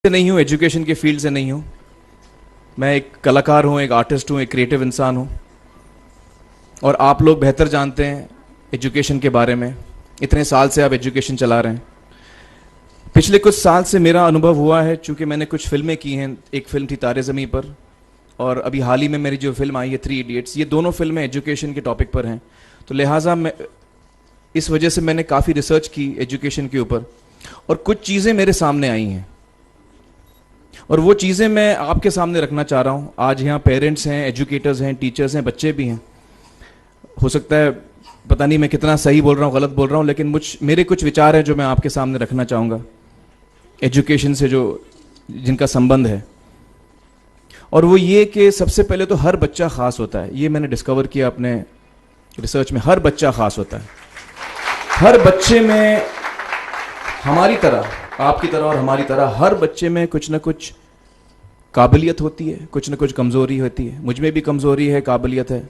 से नहीं हूँ, एजुकेशन के फील्ड से नहीं हूँ। मैं एक कलाकार हूँ, एक आर्टिस्ट हूँ, एक क्रिएटिव इंसान हूँ। और आप लोग बेहतर जानते हैं एजुकेशन के बारे में। इतने साल से आप एजुकेशन चला रहे हैं। पिछले कुछ साल से मेरा अनुभव हुआ है, चूँकि मैंने कुछ फिल्में की हैं। एक फिल्म थी तारे ज़मीं पर, और अभी हाल ही में मेरी जो फिल्म आई है 3 इडियट्स, ये दोनों फिल्में एजुकेशन के टॉपिक पर हैं। तो लिहाजा मैं इस वजह से मैंने काफ़ी रिसर्च की एजुकेशन के ऊपर, और कुछ चीज़ें मेरे सामने आई हैं और वो चीज़ें मैं आपके सामने रखना चाह रहा हूँ। आज यहाँ पेरेंट्स हैं, एजुकेटर्स हैं, टीचर्स हैं, बच्चे भी हैं। हो सकता है पता नहीं मैं कितना सही बोल रहा हूँ, गलत बोल रहा हूँ, लेकिन मेरे कुछ विचार हैं जो मैं आपके सामने रखना चाहूँगा एजुकेशन से जिनका संबंध है। और वो ये कि सबसे पहले तो हर बच्चा ख़ास होता है। ये मैंने डिस्कवर किया अपने रिसर्च में। हर बच्चा ख़ास होता है। हर बच्चे में, हमारी तरह, आपकी तरह और हमारी तरह, हर बच्चे में कुछ ना कुछ काबिलियत होती है, कुछ ना कुछ कमज़ोरी होती है। मुझ में भी कमज़ोरी है, काबिलियत है।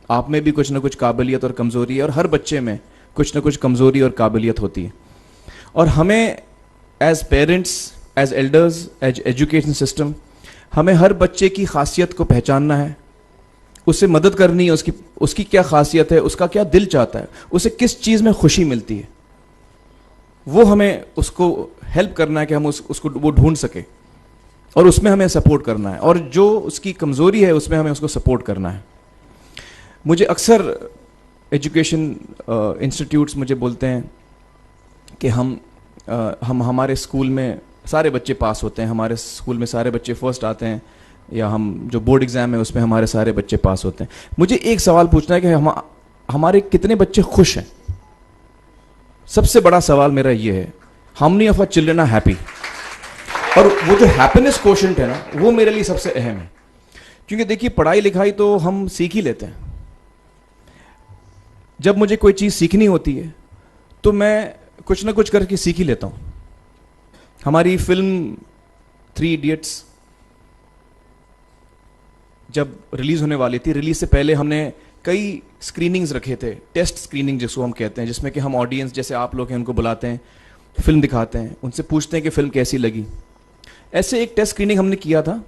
आप में भी कुछ ना कुछ काबिलियत और कमज़ोरी है, और हर बच्चे में कुछ ना कुछ कमज़ोरी और काबिलियत होती है। और हमें as parents, as elders, as education system, हमें हर बच्चे की खासियत को पहचानना है, उसे मदद करनी है। उसकी क्या खासियत है, उसका क्या दिल चाहता है, उसे किस चीज़ में खुशी मिलती है, वो हमें उसको हेल्प करना है कि हम उसको वो ढूंढ सके, और उसमें हमें सपोर्ट करना है। और जो उसकी कमज़ोरी है उसमें हमें उसको सपोर्ट करना है। मुझे अक्सर एजुकेशन इंस्टीट्यूट्स मुझे बोलते हैं कि हम हमारे स्कूल में सारे बच्चे पास होते हैं, हमारे स्कूल में सारे बच्चे फर्स्ट आते हैं, या हम जो बोर्ड एग्ज़ाम है उसमें हमारे सारे बच्चे पास होते हैं। मुझे एक सवाल पूछना है कि हमारे कितने बच्चे खुश हैं। सबसे बड़ा सवाल मेरा ये है, how many of our children are happy. और वो जो हैप्पीनेस कोशेंट है ना, वो मेरे लिए सबसे अहम है। क्योंकि देखिए, पढ़ाई लिखाई तो हम सीख ही लेते हैं। जब मुझे कोई चीज़ सीखनी होती है तो मैं कुछ ना कुछ करके सीख ही लेता हूँ। हमारी फिल्म 3 इडियट्स जब रिलीज़ होने वाली थी, रिलीज़ से पहले हमने कई स्क्रीनिंग्स रखे थे, टेस्ट स्क्रीनिंग जिसको हम कहते हैं, जिसमें कि हम ऑडियंस जैसे आप लोग हैं उनको बुलाते हैं, फिल्म दिखाते हैं, उनसे पूछते हैं कि फ़िल्म कैसी लगी। ऐसे एक टेस्ट स्क्रीनिंग हमने किया था।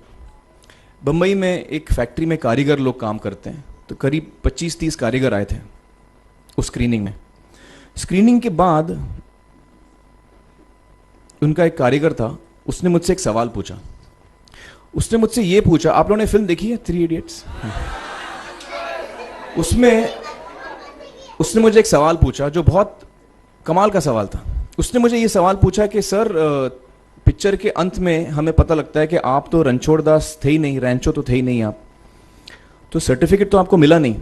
बम्बई में एक फैक्ट्री में कारीगर लोग काम करते हैं, तो करीब 25-30 कारीगर आए थे उस स्क्रीनिंग में। स्क्रीनिंग के बाद उनका एक कारीगर था, उसने मुझसे एक सवाल पूछा। उसने मुझसे ये पूछा, आप लोगों ने फिल्म देखी है 3 इडियट्स? उसमें उसने मुझे एक सवाल पूछा जो बहुत कमाल का सवाल था। उसने मुझे ये सवाल पूछा कि सर, पिक्चर के अंत में हमें पता लगता है कि आप तो रणछोड़ दास थे ही नहीं, रैंचो तो थे ही नहीं आप, तो सर्टिफिकेट तो आपको मिला नहीं,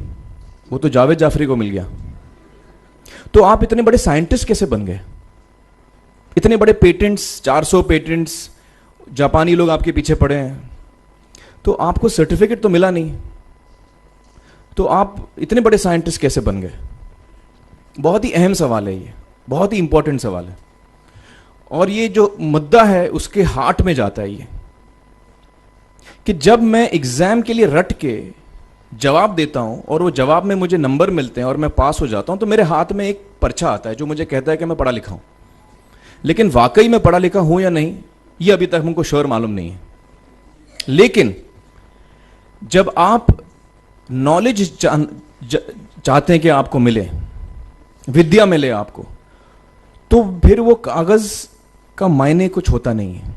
वो तो जावेद जाफरी को मिल गया। तो आप इतने बड़े साइंटिस्ट कैसे बन गए? इतने बड़े पेटेंट्स, 400 पेटेंट्स, जापानी लोग आपके पीछे पड़े हैं, तो आपको सर्टिफिकेट तो मिला नहीं, तो आप इतने बड़े साइंटिस्ट कैसे बन गए? बहुत ही अहम सवाल है ये, बहुत ही इंपॉर्टेंट सवाल है। और ये जो मुद्दा है उसके हार्ट में जाता है ये, कि जब मैं एग्जाम के लिए रट के जवाब देता हूं और वो जवाब में मुझे नंबर मिलते हैं और मैं पास हो जाता हूं, तो मेरे हाथ में एक पर्चा आता है जो मुझे कहता है कि मैं पढ़ा लिखा हूं। लेकिन वाकई मैं पढ़ा लिखा हूं या नहीं, ये अभी तक हमको श्योर मालूम नहीं है। लेकिन जब आप नॉलेज चाहते हैं कि आपको मिले, विद्या मिले आपको, तो फिर वो कागज का मायने कुछ होता नहीं है।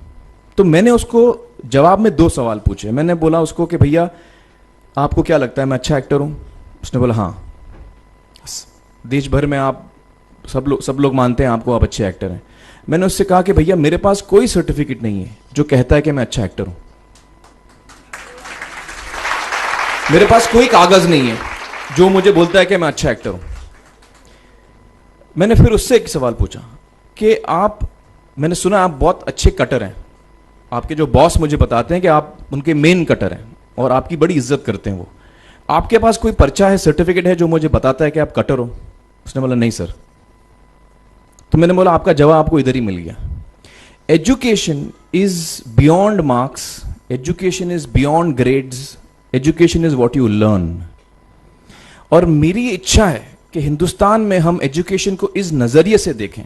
तो मैंने उसको जवाब में 2 सवाल पूछे। मैंने बोला उसको कि भैया, आपको क्या लगता है मैं अच्छा एक्टर हूं? उसने बोला हाँ, देश भर में आप सब लोग मानते हैं आपको, आप अच्छे एक्टर हैं। मैंने उससे कहा कि भैया, मेरे पास कोई सर्टिफिकेट नहीं है जो कहता है कि मैं अच्छा एक्टर हूं। मेरे पास कोई कागज नहीं है जो मुझे बोलता है कि मैं अच्छा एक्टर हूं। मैंने फिर उससे एक सवाल पूछा कि मैंने सुना आप बहुत अच्छे कटर हैं, आपके जो बॉस मुझे बताते हैं कि आप उनके मेन कटर हैं और आपकी बड़ी इज्जत करते हैं वो, आपके पास कोई पर्चा है, सर्टिफिकेट है जो मुझे बताता है कि आप कटर हो? उसने बोला नहीं सर। तो मैंने बोला आपका जवाब आपको इधर ही मिल गया। Education is beyond marks, education is beyond grades, education is what you learn. और मेरी इच्छा है कि हिंदुस्तान में हम एजुकेशन को इस नजरिए से देखें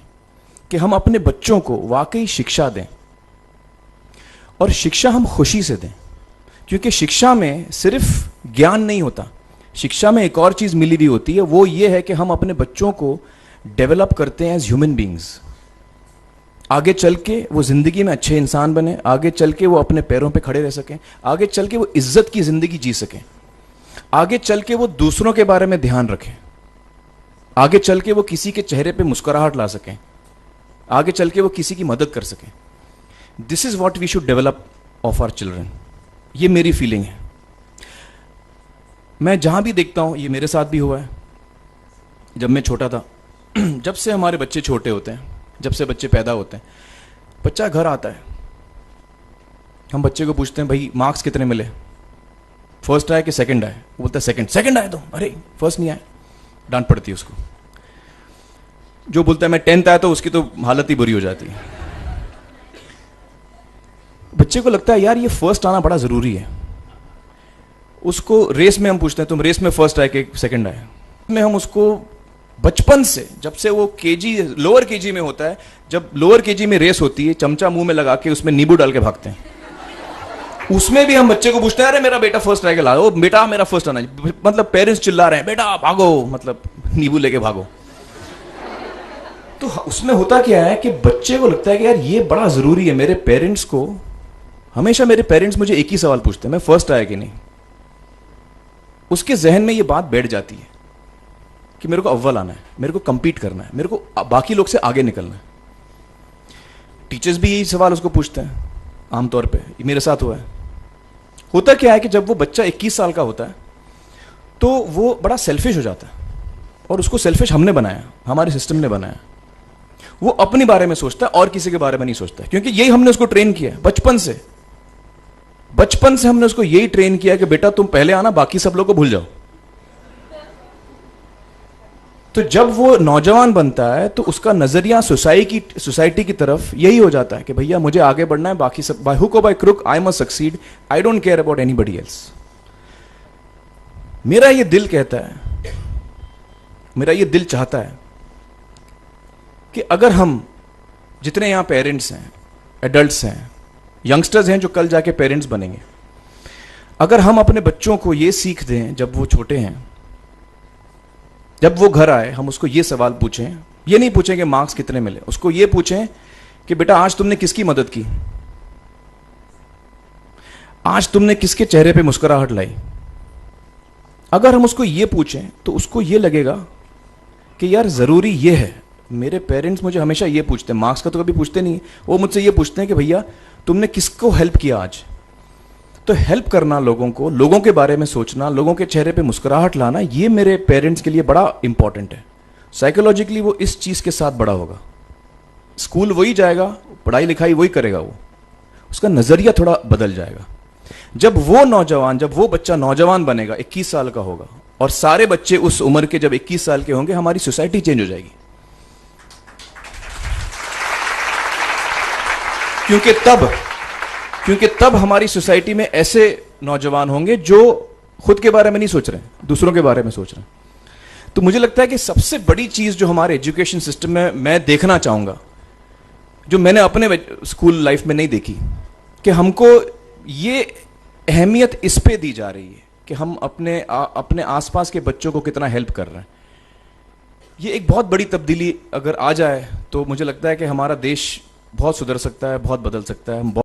कि हम अपने बच्चों को वाकई शिक्षा दें। और शिक्षा हम खुशी से दें, क्योंकि शिक्षा में सिर्फ ज्ञान नहीं होता, शिक्षा में एक और चीज़ मिली हुई होती है, वो ये है कि हम अपने बच्चों को डेवलप करते हैं एज ह्यूमन बींग्स। आगे चल के वो ज़िंदगी में अच्छे इंसान बने, आगे चल के वो अपने पैरों पे खड़े रह सकें, आगे चल के वो इज्जत की ज़िंदगी जी सकें, आगे चल के वो दूसरों के बारे में ध्यान रखें, आगे चल के वो किसी के चेहरे पे मुस्कुराहट ला सकें, आगे चल के वो किसी की मदद कर सकें। This is what we should develop of our children. ये मेरी फीलिंग है। मैं जहाँ भी देखता हूँ, ये मेरे साथ भी हुआ है जब मैं छोटा था। जब से हमारे बच्चे छोटे होते हैं, जब से बच्चे पैदा होते हैं, बच्चा घर आता है, हम बच्चे को पूछते हैं भाई मार्क्स कितने मिले, फर्स्ट आए कि सेकंड आए? वो बोलता है सेकंड। सेकंड आए तो अरे फर्स्ट नहीं आए, डांट पड़ती है उसको। जो बोलता है मैं 10th आया तो उसकी तो हालत ही बुरी हो जाती है। बच्चे को लगता है यार ये फर्स्ट आना बड़ा जरूरी है। उसको रेस में हम पूछते हैं तुम रेस में फर्स्ट आए कि सेकंड आए? में हम उसको बचपन से, जब से वो केजी लोअर केजी में होता है, जब लोअर केजी में रेस होती है, चमचा मुंह में लगा के उसमें नींबू डाल के भागते हैं। उसमें भी हम बच्चे को पूछते हैं अरे मेरा बेटा फर्स्ट आएगा, ला, ओ बेटा मेरा फर्स्ट आना, मतलब पेरेंट्स चिल्ला रहे हैं बेटा भागो, मतलब नींबू लेके भागो। तो उसमें होता क्या है कि बच्चे को लगता है कि यार ये बड़ा जरूरी है। मेरे पेरेंट्स को हमेशा, मेरे पेरेंट्स मुझे एक ही सवाल पूछते हैं, मैं फर्स्ट आया कि नहीं। उसके जहन में ये बात बैठ जाती है कि मेरे को अव्वल आना है, मेरे को कंपीट करना है, मेरे को बाकी लोग से आगे निकलना है। टीचर्स भी यही सवाल उसको पूछते हैं आमतौर पे, ये मेरे साथ हुआ है। होता क्या है कि जब वो बच्चा 21 साल का होता है तो वो बड़ा सेल्फिश हो जाता है, और उसको सेल्फिश हमने बनाया, हमारे सिस्टम ने बनाया। वो अपने बारे में सोचता है और किसी के बारे में नहीं सोचता है, क्योंकि यही हमने उसको ट्रेन किया है बचपन से। बचपन से हमने उसको यही ट्रेन किया कि बेटा तुम पहले आना, बाकी सब लोग को भूल जाओ। तो जब वो नौजवान बनता है तो उसका नजरिया सोसाइटी की तरफ यही हो जाता है कि भैया मुझे आगे बढ़ना है, बाकी सब बाय हुक और by crook I must succeed, I don't care about anybody else. मेरा ये दिल कहता है, मेरा ये दिल चाहता है कि अगर हम जितने यहां पेरेंट्स हैं, एडल्ट्स हैं, यंगस्टर्स हैं जो कल जाके पेरेंट्स बनेंगे, अगर हम अपने बच्चों को ये सीख दें जब वो छोटे हैं, जब वो घर आए हम उसको ये सवाल पूछें, ये नहीं पूछें कि मार्क्स कितने मिले, उसको ये पूछें कि बेटा आज तुमने किसकी मदद की, आज तुमने किसके चेहरे पे मुस्कुराहट लाई। अगर हम उसको ये पूछें तो उसको ये लगेगा कि यार जरूरी ये है। मेरे पेरेंट्स मुझे हमेशा ये पूछते हैं, मार्क्स का तो कभी पूछते नहीं, वो मुझसे ये पूछते हैं कि भैया तुमने किसको हेल्प किया आज। तो हेल्प करना लोगों को, लोगों के बारे में सोचना, लोगों के चेहरे पे मुस्कुराहट लाना, ये मेरे पेरेंट्स के लिए बड़ा इंपॉर्टेंट है। साइकोलॉजिकली वो इस चीज के साथ बड़ा होगा, स्कूल वही जाएगा, पढ़ाई लिखाई वही करेगा, वो उसका नजरिया थोड़ा बदल जाएगा। जब वो बच्चा नौजवान बनेगा, 21 साल का होगा, और सारे बच्चे उस उम्र के जब 21 साल के होंगे, हमारी सोसाइटी चेंज हो जाएगी। क्योंकि तब हमारी सोसाइटी में ऐसे नौजवान होंगे जो खुद के बारे में नहीं सोच रहे हैं, दूसरों के बारे में सोच रहे हैं। तो मुझे लगता है कि सबसे बड़ी चीज जो हमारे एजुकेशन सिस्टम में मैं देखना चाहूंगा, जो मैंने अपने स्कूल लाइफ में नहीं देखी, कि हमको ये अहमियत इस पे दी जा रही है कि हम अपने आसपास के बच्चों को कितना हेल्प कर रहे हैं। ये एक बहुत बड़ी तब्दीली अगर आ जाए तो मुझे लगता है कि हमारा देश बहुत सुधर सकता है, बहुत बदल सकता है।